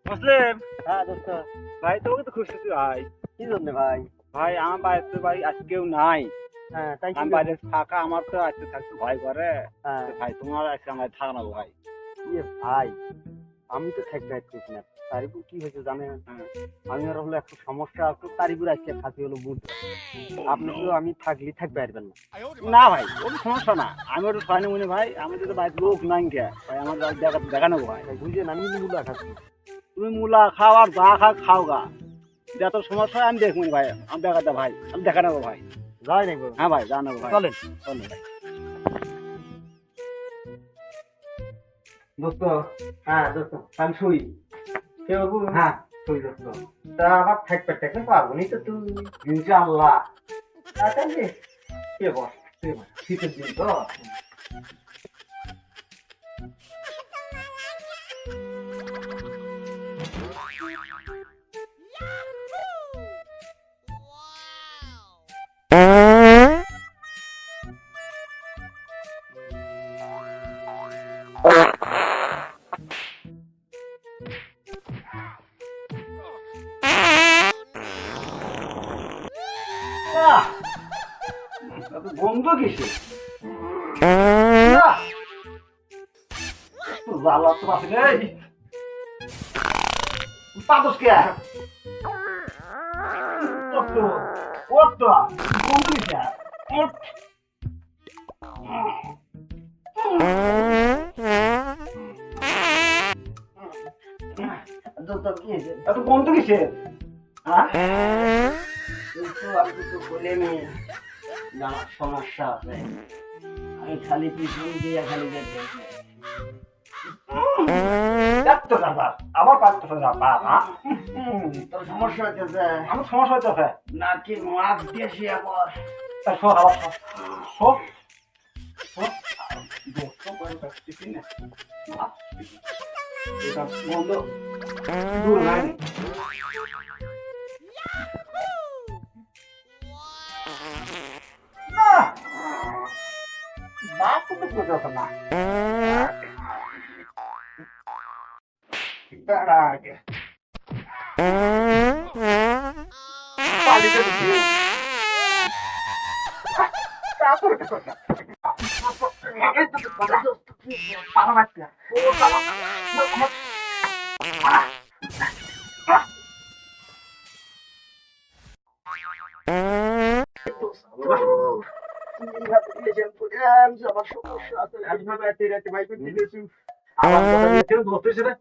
মুসলিম, হ্যাঁ দোস্ত। ভাই তোকে তো খুশি ভাই। কি জন্য ভাই? ভাই আমার বাড়িতে ভাই আজ কেউ নাই। হ্যাঁ তাই কি? আমি বাইরে ফাঁকা, আমার তো আজকে থাকতে ভয় করে। হ্যাঁ তো ভাই তোমার আজকে আমার থাকানো ভাই। ইয়ে ভাই, আমি তো থাকতে পারতেছি না। তারিপুর কি হয়েছে জানেন? হ্যাঁ। আমি আর হলো একটা সমস্যা, একটু তারিপুর আজকে থাকি হলো বুঝতে। আপনি তো আমি থাকলে থাকতে পারবেন না। না ভাই, কোনো সমস্যা না। আমি ওটা ছয় মনে ভাই, আমি যদি বাড়িতে লোক নাই কে ভাই, আমার দেখা নেবো ভাই। তাই বুঝলেন, আমি মুলা খাচ্ছি। তুমি মূলা খাও আর যা খাও গা, যত সমস্যা হয় আমি দেখবো ভাই। আমি দেখা ভাই, আমি দেখা নেবো ভাই। যাই নাকি? হ্যাঁ ভাই, জানাবো ভাই। চলেন চলেন ভাই। দোস্ত। হ্যাঁ দোস্ত, আমি শুই। কে বাবু? হ্যাঁ শুই দোস্ত। তা আবার থাকতে পারবো নি তো তুই? ইনশাআল্লাহ। আচ্ছা কে বস, শীতের দিন তো। বন্ধ কিসে? জ্বালা তো আছে রে। পাতস কে? বন্ধ কিসে? দোস্ত কি হয়েছে? এত বন্ধ কিসে? হ্যাঁ? দোস্ত আমি তো বলে নি আমার সমস্যা আছে। আমি খালি পিছন দিয়ে খালি যেতে। এত ব্যাপার, আবার পাতস ব্যাপার। তোর সমস্যা হচ্ছে আমার সমস্যা হইতেছে। নাকি মাছ দিয়ে শুয়ে পর। শোক আবার শোক শোক দোস্ত করে দেখতেছি না। এটা বন্ধ দূর নাই। না বাপ তো করতে না। দাঁড়া আগে পালিয়ে দিচ্ছি। তারপর কি করতে? পারা মারতে। ও বাবা। আমার সমস্যা আছে। আজকে রাতে ভাই করতে গেছি। আমার কথা নিয়ে কেউ ধরতেছে না।